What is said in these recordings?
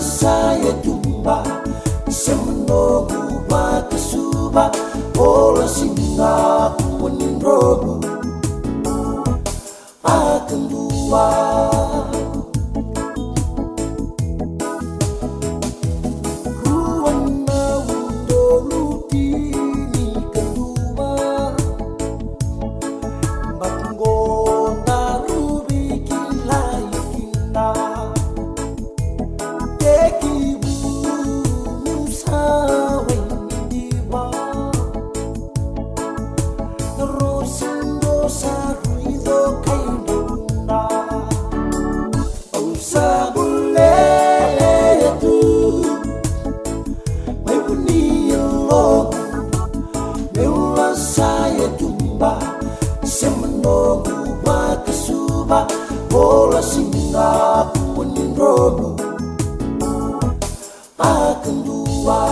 Saya tumba semenogu batu suba ola singa kuning rogu akan dua ruana undolu tini kedua batngona rubi kilai kina semenogu batu suba bola singa kuning rogu akan dua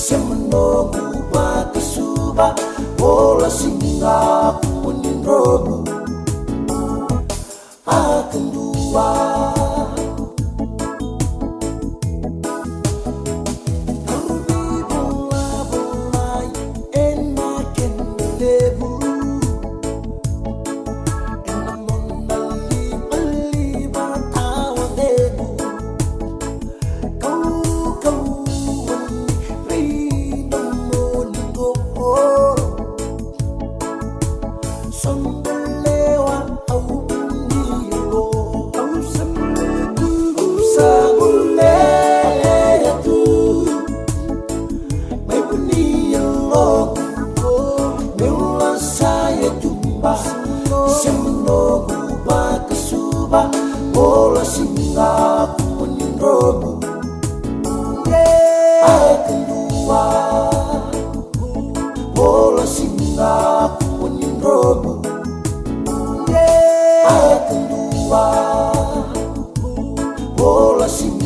semenogu batu suba bola singa kuning rogu akan dua terbi bola enaken lebu enamon nali beli batawa debu semenogu batu suba bola singa kuning rogu akan dua bola singa kuning rogu akan dua bola singa